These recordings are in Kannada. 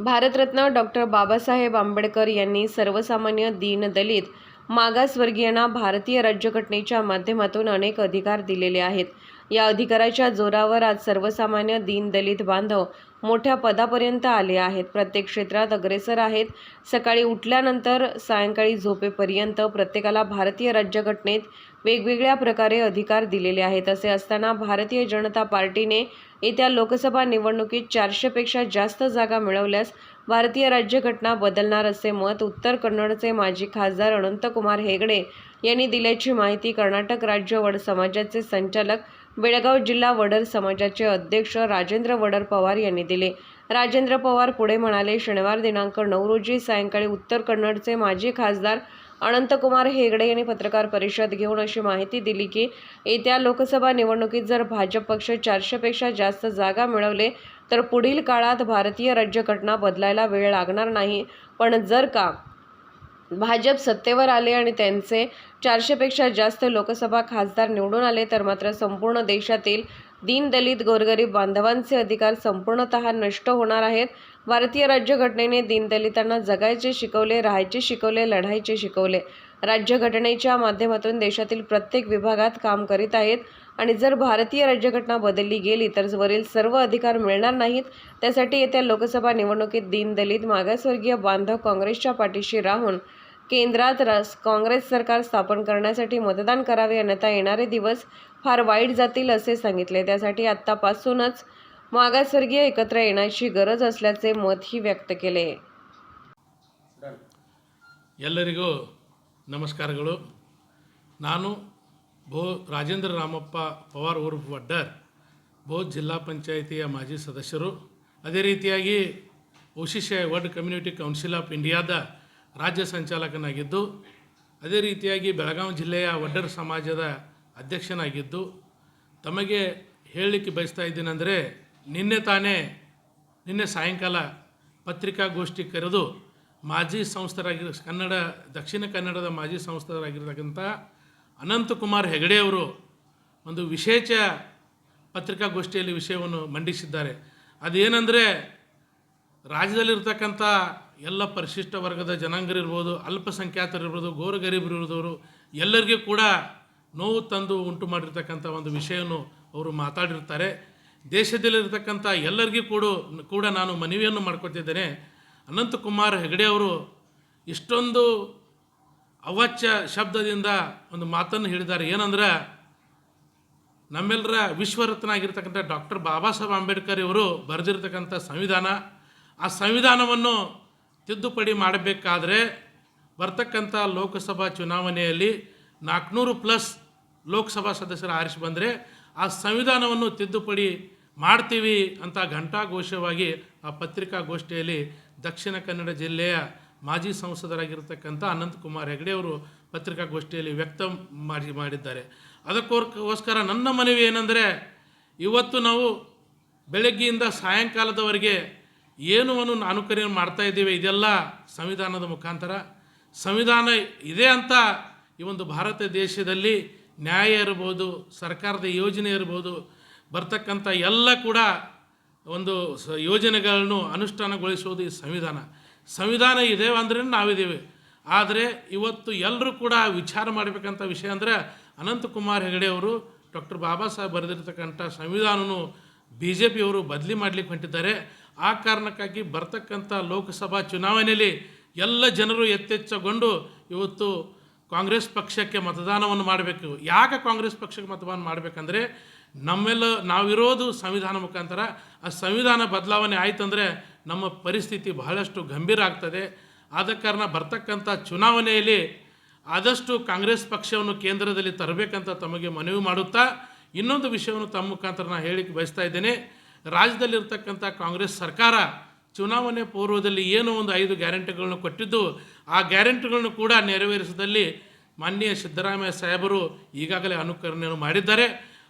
भारतरत्न डॉक्टर बाबासाहेब आंबेडकर यांनी सर्वसामान्य दीनदलित मागासवर्गीयांना भारतीय राज्यघटनेच्या माध्यमातून अनेक अधिकार दिलेले आहेत. या अधिकाराच्या जोरावर आज सर्वसामान्य दीनदलित बांधव मोठ्या पदापर्यंत आले आहेत. प्रत्येक क्षेत्रात अग्रेसर आहेत. सकाळी उठल्यानंतर सायंकाळी झोपेपर्यंत प्रत्येकाला भारतीय राज्यघटनेत वेगवेगळ्या प्रकारे अधिकार दिलेले आहेत. असे असताना भारतीय जनता पार्टीने येत्या लोकसभा निवडणुकीत 400 पेक्षा जास्त जागा मिळवल्यास भारतीय राज्यघटना बदलणार असे मत उत्तर कन्नडचे माजी खासदार अनंतकुमार हेगडे यांनी दिल्याची माहिती कर्नाटक राज्य वड समाजाचे संचालक, बेळगाव जिल्हा वडर समाजाचे अध्यक्ष राजेंद्र वडर पवार यांनी दिले. राजेंद्र पवार पुढे म्हणाले, शनिवार दिनांक 9 रोजी सायंकाळी उत्तर कन्नडचे माजी खासदार अनंतकुमार हेगडे यांनी पत्रकार परिषद घेऊन अशी माहिती दिली की येत्या लोकसभा निवडणुकीत जर भाजप पक्ष 400 पेक्षा जास्त जागा मिळवले तर पुढील काळात भारतीय राज्यघटना बदलायला वेळ लागणार नाही. पण जर का भाजप सत्तेवर आले आणि त्यांचे 400 पेक्षा जास्त लोकसभा खासदार निवडून आले तर मात्र संपूर्ण देशातील दीनदलित गोरगरीब बांधवांचे अधिकार संपूर्णतः नष्ट होणार आहेत. भारतीय राज्यघटनेने दीनदलितांना जगायचे शिकवले, राहायचे शिकवले, लढायचे शिकवले. राज्यघटनेच्या माध्यमातून देशातील प्रत्येक विभागात काम करीत आहेत आणि जर भारतीय राज्यघटना बदलली गेली तर वरील सर्व अधिकार मिळणार नाहीत. त्यासाठी येत्या लोकसभा निवडणुकीत दीनदलित मागासवर्गीय बांधव काँग्रेसच्या पाठीशी राहून केंद्रात काँग्रेस सरकार स्थापन करण्यासाठी मतदान करावे, अन्यथा येणारे दिवस फार वाईट जातील असे सांगितले. त्यासाठी आत्तापासूनच मागासवर्गीय एकत्र येण्याची गरज असल्याचे मतही व्यक्त केले. ಎಲ್ಲರಿಗೂ ನಮಸ್ಕಾರಗಳು. ನಾನು ರಾಜೇಂದ್ರ ರಾಮಪ್ಪ ಪವಾರ್ ಉರ್ಫ್ ವಡ್ಡರ್, ಜಿಲ್ಲಾ ಪಂಚಾಯಿತಿಯ ಮಾಜಿ ಸದಸ್ಯರು, ಅದೇ ರೀತಿಯಾಗಿ OCCI world community council of ಇಂಡಿಯಾದ ರಾಜ್ಯ ಸಂಚಾಲಕನಾಗಿದ್ದು, ಅದೇ ರೀತಿಯಾಗಿ ಬೆಳಗಾವಿ ಜಿಲ್ಲೆಯ ವಡ್ಡರ್ ಸಮಾಜದ ಅಧ್ಯಕ್ಷನಾಗಿದ್ದು, ತಮಗೆ ಹೇಳಲಿಕ್ಕೆ ಬಯಸ್ತಾ ಇದ್ದೀನೆಂದರೆ, ನಿನ್ನೆ ಸಾಯಂಕಾಲ ಪತ್ರಿಕಾಗೋಷ್ಠಿ ಕರೆದು ಮಾಜಿ ದಕ್ಷಿಣ ಕನ್ನಡದ ಮಾಜಿ ಸಂಸದರಾಗಿರ್ತಕ್ಕಂಥ ಅನಂತಕುಮಾರ್ ಹೆಗಡೆ ಅವರು ಒಂದು ವಿಶೇಷ ಪತ್ರಿಕಾಗೋಷ್ಠಿಯಲ್ಲಿ ವಿಷಯವನ್ನು ಮಂಡಿಸಿದ್ದಾರೆ. ಅದೇನೆಂದರೆ, ರಾಜ್ಯದಲ್ಲಿರ್ತಕ್ಕಂಥ ಎಲ್ಲ ಪರಿಶಿಷ್ಟ ವರ್ಗದ ಜನಾಂಗರಿರ್ಬೋದು, ಅಲ್ಪಸಂಖ್ಯಾತರಿರ್ಬೋದು, ಗೋರಗರೀಬರಿರೋದವರು ಎಲ್ಲರಿಗೂ ಕೂಡ ನೋವು ತಂದು ಉಂಟು ಮಾಡಿರ್ತಕ್ಕಂಥ ಒಂದು ವಿಷಯವನ್ನು ಅವರು ಮಾತಾಡಿರ್ತಾರೆ. ದೇಶದಲ್ಲಿರ್ತಕ್ಕಂಥ ಎಲ್ಲರಿಗೂ ಕೂಡ ನಾನು ಮನವಿಯನ್ನು ಮಾಡ್ಕೊತಿದ್ದೇನೆ. ಅನಂತಕುಮಾರ್ ಹೆಗಡೆ ಅವರು ಇಷ್ಟೊಂದು ಅವಾಚ್ಯ ಶಬ್ದದಿಂದ ಒಂದು ಮಾತನ್ನು ಹೇಳಿದ್ದಾರೆ. ಏನಂದ್ರೆ, ನಮ್ಮೆಲ್ಲರ ವಿಶ್ವರತ್ನ ಆಗಿರ್ತಕ್ಕಂಥ ಡಾಕ್ಟರ್ ಬಾಬಾ ಸಾಹೇಬ್ ಅಂಬೇಡ್ಕರ್ ಇವರು ಬರೆದಿರ್ತಕ್ಕಂಥ ಸಂವಿಧಾನ, ಆ ಸಂವಿಧಾನವನ್ನು ತಿದ್ದುಪಡಿ ಮಾಡಬೇಕಾದ್ರೆ ಬರ್ತಕ್ಕಂಥ ಲೋಕಸಭಾ ಚುನಾವಣೆಯಲ್ಲಿ 400+ ಲೋಕಸಭಾ ಸದಸ್ಯರು ಆರಿಸಿ ಬಂದರೆ ಆ ಸಂವಿಧಾನವನ್ನು ತಿದ್ದುಪಡಿ ಮಾಡ್ತೀವಿ ಅಂತ ಘಂಟಾಘೋಷವಾಗಿ ಆ ಪತ್ರಿಕಾಗೋಷ್ಠಿಯಲ್ಲಿ ದಕ್ಷಿಣ ಕನ್ನಡ ಜಿಲ್ಲೆಯ ಮಾಜಿ ಸಂಸದರಾಗಿರ್ತಕ್ಕಂಥ ಅನಂತಕುಮಾರ್ ಹೆಗಡೆ ಅವರು ಪತ್ರಿಕಾಗೋಷ್ಠಿಯಲ್ಲಿ ವ್ಯಕ್ತ ಮಾಡಿದ್ದಾರೆ. ಅದಕ್ಕೋಸ್ಕರ ನನ್ನ ಮನವಿ ಏನೆಂದರೆ, ಇವತ್ತು ನಾವು ಬೆಳಗ್ಗೆಯಿಂದ ಸಾಯಂಕಾಲದವರೆಗೆ ಏನನ್ನು ಅನುಕರಣೆ ಮಾಡ್ತಾಯಿದ್ದೀವಿ, ಇದೆಲ್ಲ ಸಂವಿಧಾನದ ಮುಖಾಂತರ. ಸಂವಿಧಾನ ಇದೆ ಅಂತ ಈ ಒಂದು ಭಾರತ ದೇಶದಲ್ಲಿ ನ್ಯಾಯ ಇರ್ಬೋದು, ಸರ್ಕಾರದ ಯೋಜನೆ ಇರ್ಬೋದು, ಬರ್ತಕ್ಕಂಥ ಎಲ್ಲ ಕೂಡ ಒಂದು ಯೋಜನೆಗಳನ್ನು ಅನುಷ್ಠಾನಗೊಳಿಸುವುದು ಈ ಸಂವಿಧಾನ ಇದೆ ಅಂದರೆ ನಾವಿದ್ದೇವೆ. ಆದರೆ ಇವತ್ತು ಎಲ್ಲರೂ ಕೂಡ ವಿಚಾರ ಮಾಡಬೇಕಂತ ವಿಷಯ ಅಂದರೆ, ಅನಂತಕುಮಾರ್ ಹೆಗಡೆ ಅವರು ಡಾಕ್ಟರ್ ಬಾಬಾ ಸಾಹೇಬ್ ಬರೆದಿರ್ತಕ್ಕಂಥ ಸಂವಿಧಾನವನ್ನು BJP ಅವರು ಬದಲಿ ಮಾಡಲಿಕ್ಕೆ ಹೊಂಟಿದ್ದಾರೆ. ಆ ಕಾರಣಕ್ಕಾಗಿ ಬರ್ತಕ್ಕಂಥ ಲೋಕಸಭಾ ಚುನಾವಣೆಯಲ್ಲಿ ಎಲ್ಲ ಜನರು ಎಚ್ಚೆತ್ತುಕೊಂಡು ಇವತ್ತು ಕಾಂಗ್ರೆಸ್ ಪಕ್ಷಕ್ಕೆ ಮತದಾನವನ್ನು ಮಾಡಬೇಕು. ಯಾಕೆ ಕಾಂಗ್ರೆಸ್ ಪಕ್ಷಕ್ಕೆ ಮತದಾನ ಮಾಡಬೇಕಂದ್ರೆ, ನಾವಿರೋದು ಸಂವಿಧಾನ ಮುಖಾಂತರ. ಆ ಸಂವಿಧಾನ ಬದಲಾವಣೆ ಆಯ್ತಂದರೆ ನಮ್ಮ ಪರಿಸ್ಥಿತಿ ಬಹಳಷ್ಟು ಗಂಭೀರ ಆಗ್ತದೆ. ಆದ ಕಾರಣ ಬರ್ತಕ್ಕಂಥ ಚುನಾವಣೆಯಲ್ಲಿ ಆದಷ್ಟು ಕಾಂಗ್ರೆಸ್ ಪಕ್ಷವನ್ನು ಕೇಂದ್ರದಲ್ಲಿ ತರಬೇಕಂತ ತಮಗೆ ಮನವಿ ಮಾಡುತ್ತಾ, ಇನ್ನೊಂದು ವಿಷಯವನ್ನು ತಮ್ಮ ಮುಖಾಂತರ ನಾನು ಹೇಳಿಕ್ಕೆ ಬಯಸ್ತಾ ಇದ್ದೇನೆ. ರಾಜ್ಯದಲ್ಲಿರ್ತಕ್ಕಂಥ ಕಾಂಗ್ರೆಸ್ ಸರ್ಕಾರ ಚುನಾವಣೆ ಪೂರ್ವದಲ್ಲಿ ಏನೋ ಒಂದು 5 ಗ್ಯಾರಂಟಿಗಳನ್ನು ಕೊಟ್ಟಿದ್ದು, ಆ ಗ್ಯಾರಂಟಿಗಳನ್ನು ಕೂಡ ನೆರವೇರಿಸಿದಲ್ಲಿ ಮಾನ್ಯ ಸಿದ್ದರಾಮಯ್ಯ ಸಾಹೇಬರು ಈಗಾಗಲೇ ಅನುಕರಣೆಯನ್ನು ಮಾಡಿದ್ದಾರೆ.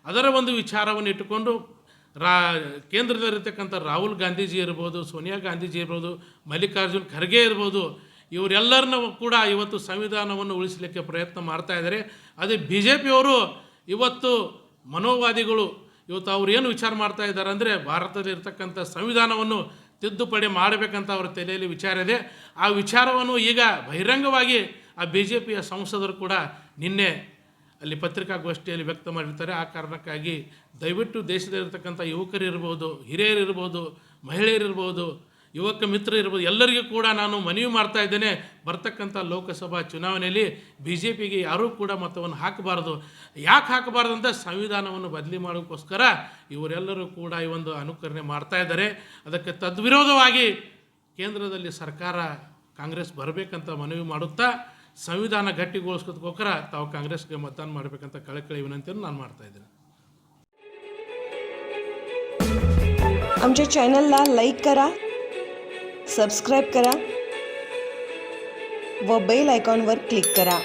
ಅದರ ಒಂದು ವಿಚಾರವನ್ನು ಇಟ್ಟುಕೊಂಡು ಕೇಂದ್ರದಲ್ಲಿರ್ತಕ್ಕಂಥ ರಾಹುಲ್ ಗಾಂಧೀಜಿ ಇರ್ಬೋದು, ಸೋನಿಯಾ ಗಾಂಧೀಜಿ ಇರ್ಬೋದು, ಮಲ್ಲಿಕಾರ್ಜುನ್ ಖರ್ಗೆ ಇರ್ಬೋದು, ಇವರೆಲ್ಲರನ್ನೂ ಕೂಡ ಇವತ್ತು ಸಂವಿಧಾನವನ್ನು ಉಳಿಸಲಿಕ್ಕೆ ಪ್ರಯತ್ನ ಮಾಡ್ತಾ ಇದ್ದಾರೆ. ಅದೇ BJP ಅವರು ಇವತ್ತು ಮನೋವಾದಿಗಳು ಇವತ್ತು ಅವ್ರು ಏನು ವಿಚಾರ ಮಾಡ್ತಾ ಇದ್ದಾರೆ ಅಂದರೆ, ಭಾರತದಲ್ಲಿರ್ತಕ್ಕಂಥ ಸಂವಿಧಾನವನ್ನು ತಿದ್ದುಪಡಿ ಮಾಡಬೇಕಂತ ಅವರ ತಲೆಯಲ್ಲಿ ವಿಚಾರ ಇದೆ. ಆ ವಿಚಾರವನ್ನು ಈಗ ಬಹಿರಂಗವಾಗಿ ಆ ಬಿ ಜೆ ಪಿಯ ಸಂಸದರು ಕೂಡ ನಿನ್ನೆ ಅಲ್ಲಿ ಪತ್ರಿಕಾಗೋಷ್ಠಿಯಲ್ಲಿ ವ್ಯಕ್ತ ಮಾಡಿರ್ತಾರೆ. ಆ ಕಾರಣಕ್ಕಾಗಿ ದಯವಿಟ್ಟು ದೇಶದಲ್ಲಿರ್ತಕ್ಕಂಥ ಯುವಕರಿರ್ಬೋದು, ಹಿರಿಯರಿರ್ಬೋದು, ಮಹಿಳೆಯರಿರ್ಬೋದು, ಯುವಕ ಮಿತ್ರರಿರ್ಬೋದು, ಎಲ್ಲರಿಗೂ ಕೂಡ ನಾನು ಮನವಿ ಮಾಡ್ತಾ ಇದ್ದೇನೆ, ಬರ್ತಕ್ಕಂಥ ಲೋಕಸಭಾ ಚುನಾವಣೆಯಲ್ಲಿ ಬಿ ಜೆ ಪಿಗೆ ಯಾರೂ ಕೂಡ ಮತವನ್ನು ಹಾಕಬಾರ್ದು. ಯಾಕೆ ಹಾಕಬಾರ್ದು ಅಂತ ಸಂವಿಧಾನವನ್ನು ಬದಲಿ ಮಾಡೋಕ್ಕೋಸ್ಕರ ಇವರೆಲ್ಲರೂ ಕೂಡ ಈ ಒಂದು ಅನುಕರಣೆ ಮಾಡ್ತಾ ಇದ್ದಾರೆ. ಅದಕ್ಕೆ ತದ್ವಿರೋಧವಾಗಿ ಕೇಂದ್ರದಲ್ಲಿ ಸರ್ಕಾರ ಕಾಂಗ್ರೆಸ್ ಬರಬೇಕಂತ ಮನವಿ ಮಾಡುತ್ತಾ ಸಂವಿಧಾನ ಗಟ್ಟಿಗೊಳಿಸೋದಕ್ಕೋಸ್ಕರ ತಾವು ಕಾಂಗ್ರೆಸ್ಗೆ ಮತದಾನ ಮಾಡಬೇಕಂತ ಕಳಕಳಿ विनंतीಯನ್ನು ನಾನು ಮಾಡ್ತಾ इದ್ದೇನೆ. आमच्या चॅनलला लाईक करा, सबस्क्राईब करा व बेल आयकॉनवर क्लिक करा.